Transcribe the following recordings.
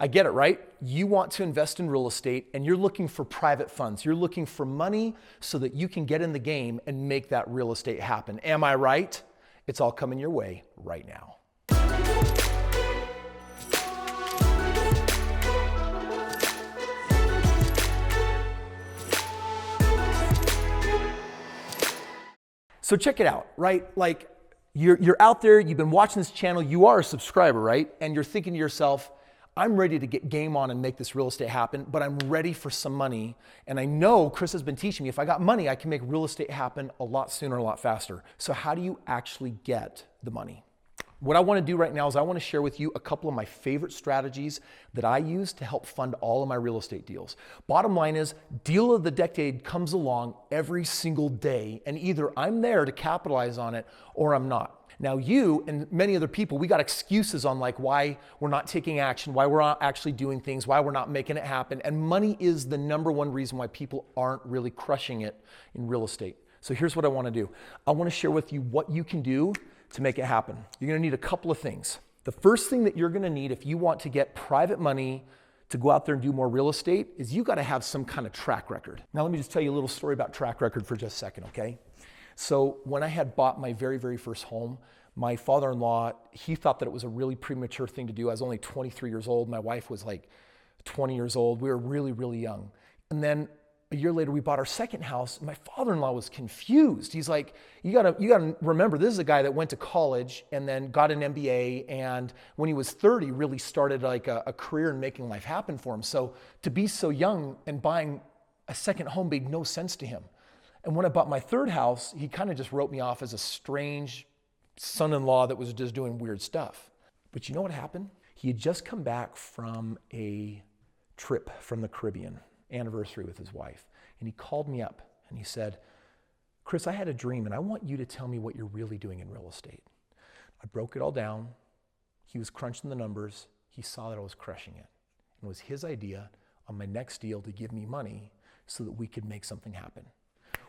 I get it, right? You want to invest in real estate and you're looking for private funds. You're looking for money so that you can get in the game and make that real estate happen. Am I right? It's all coming your way right now. So check it out, right? Like you're out there, you've been watching this channel, you are a subscriber, right? And you're thinking to yourself, I'm ready to get game on and make this real estate happen, but I'm ready for some money. And I know Chris has been teaching me, if I got money, I can make real estate happen a lot sooner, a lot faster. So how do you actually get the money? What I want to do right now is I want to share with you a couple of my favorite strategies that I use to help fund all of my real estate deals. Bottom line is, deal of the decade comes along every single day, and either I'm there to capitalize on it or I'm not. Now you and many other people, we got excuses on like why we're not taking action, why we're not actually doing things, why we're not making it happen. And money is the number one reason why people aren't really crushing it in real estate. So here's what I want to do. I want to share with you what you can do to make it happen. You're going to need a couple of things. The first thing that you're going to need if you want to get private money to go out there and do more real estate is you got to have some kind of track record. Now let me just tell you a little story about track record for just a second, okay? So when I had bought my very, very first home, my father-in-law, he thought that it was a really premature thing to do. I was only 23 years old. My wife was like 20 years old. We were really, really young. And then a year later, we bought our second house. My father-in-law was confused. He's like, you gotta remember, this is a guy that went to college and then got an MBA. And when he was 30, really started like a career in making life happen for him. So to be so young and buying a second home made no sense to him. And when I bought my third house, he kind of just wrote me off as a strange son-in-law that was just doing weird stuff. But you know what happened? He had just come back from a trip from the Caribbean, anniversary with his wife. And he called me up and he said, Chris, I had a dream and I want you to tell me what you're really doing in real estate. I broke it all down. He was crunching the numbers. He saw that I was crushing it. And it was his idea on my next deal to give me money so that we could make something happen.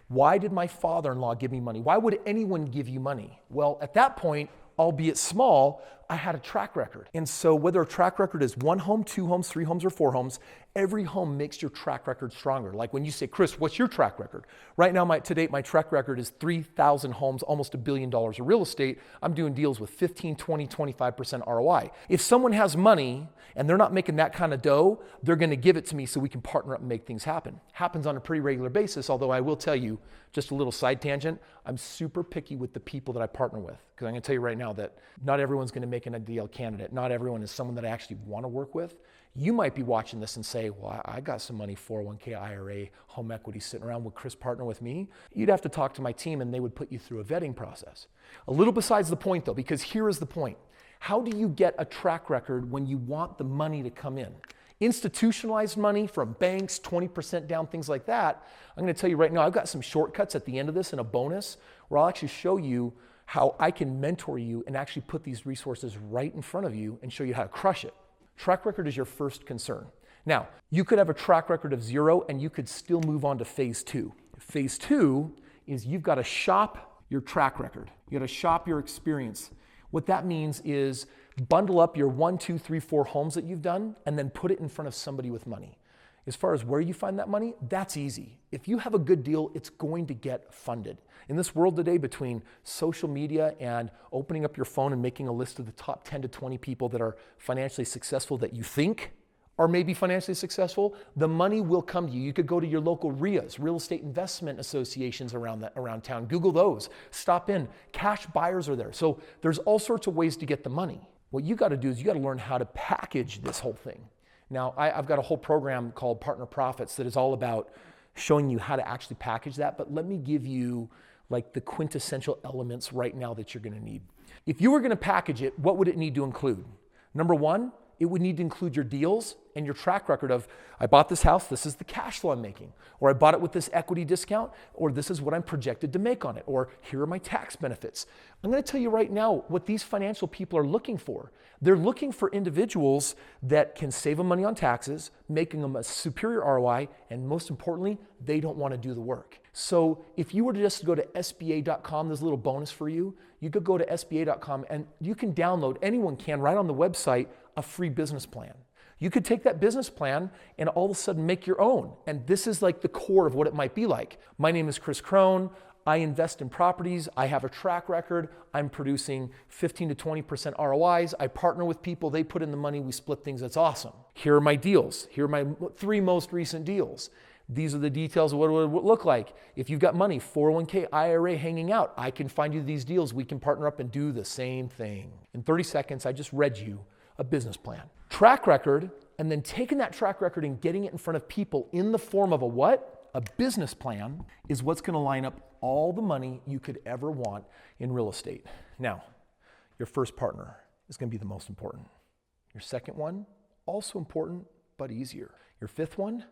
Why did my father-in-law give me money? Why would anyone give you money? Well, at that point, albeit small, I had a track record. And so whether a track record is 1 home, 2 homes, 3 homes, or 4 homes, every home makes your track record stronger. Like when you say, Chris, what's your track record? Right now, to date, my track record is 3,000 homes, almost $1 billion of real estate. I'm doing deals with 15, 20, 25% ROI. If someone has money and they're not making that kind of dough, they're going to give it to me so we can partner up and make things happen. Happens on a pretty regular basis, although I will tell you, just a little side tangent, I'm super picky with the people that I partner with. Because I'm going to tell you right now that not everyone's going to make an ideal candidate. Not everyone is someone that I actually want to work with. You might be watching this and say, well, I got some money, 401k, IRA, home equity sitting around. Would Chris partner with me? You'd have to talk to my team and they would put you through a vetting process. A little besides the point though, because here is the point. How do you get a track record when you want the money to come in? Institutionalized money from banks, 20% down, things like that. I'm going to tell you right now, I've got some shortcuts at the end of this and a bonus where I'll actually show you how I can mentor you and actually put these resources right in front of you and show you how to crush it. Track record is your first concern. Now, you could have a track record of 0 and you could still move on to phase 2. Phase 2 is you've got to shop your track record. You got to shop your experience. What that means is bundle up your 1, 2, 3, 4 homes that you've done and then put it in front of somebody with money. As far as where you find that money, that's easy. If you have a good deal, it's going to get funded. In this world today, between social media and opening up your phone and making a list of the top 10 to 20 people that are financially successful that you think are maybe financially successful, the money will come to you. You could go to your local RIAs, real estate investment associations around town. Google those. Stop in. Cash buyers are there. So there's all sorts of ways to get the money. What you got to do is you got to learn how to package this whole thing. Now, I've got a whole program called Partner Profits that is all about showing you how to actually package that, but let me give you like the quintessential elements right now that you're going to need. If you were going to package it, what would it need to include? Number 1, it would need to include your deals and your track record of, I bought this house, this is the cash flow I'm making, or I bought it with this equity discount, or this is what I'm projected to make on it, or here are my tax benefits. I'm going to tell you right now what these financial people are looking for. They're looking for individuals that can save them money on taxes, making them a superior ROI, and most importantly, they don't want to do the work. So if you were to just go to SBA.com, there's a little bonus for you. You could go to SBA.com and you can download, anyone can, right on the website, a free business plan. You could take that business plan and all of a sudden make your own. And this is like the core of what it might be like. My name is Chris Crone. I invest in properties. I have a track record. I'm producing 15 to 20% ROIs. I partner with people. They put in the money. We split things. That's awesome. Here are my deals. Here are my 3 most recent deals. These are the details of what it would look like. If you've got money, 401k, IRA hanging out, I can find you these deals. We can partner up and do the same thing. In 30 seconds, I just read you a business plan. Track record, and then taking that track record and getting it in front of people in the form of a what? A business plan is what's going to line up all the money you could ever want in real estate. Now, your first partner is going to be the most important. Your second one, also important, but easier. Your fifth one,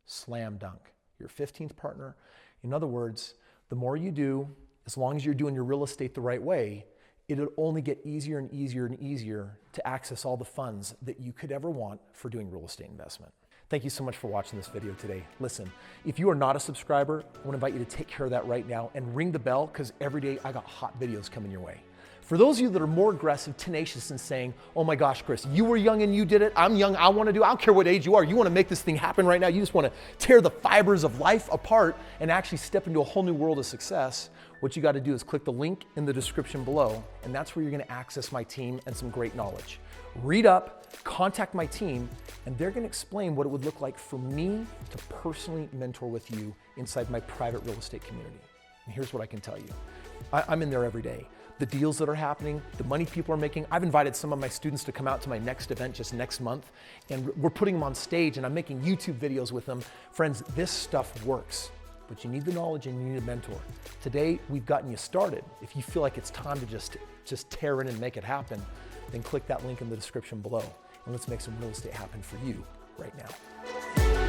slam dunk. Your 15th partner. In other words, the more you do, as long as you're doing your real estate the right way, it'll only get easier and easier and easier to access all the funds that you could ever want for doing real estate investment. Thank you so much for watching this video today. Listen, if you are not a subscriber, I want to invite you to take care of that right now and ring the bell, because every day I got hot videos coming your way. For those of you that are more aggressive, tenacious, and saying, oh my gosh, Chris, you were young and you did it. I'm young, I want to do it. I don't care what age you are. You want to make this thing happen right now. You just want to tear the fibers of life apart and actually step into a whole new world of success. What you got to do is click the link in the description below, and that's where you're going to access my team and some great knowledge. Read up, contact my team, and they're going to explain what it would look like for me to personally mentor with you inside my private real estate community. And here's what I can tell you. I'm in there every day. The deals that are happening, the money people are making. I've invited some of my students to come out to my next event just next month, and we're putting them on stage, and I'm making YouTube videos with them. Friends, this stuff works, but you need the knowledge and you need a mentor. Today, we've gotten you started. If you feel like it's time to just tear in and make it happen, then click that link in the description below, and let's make some real estate happen for you right now.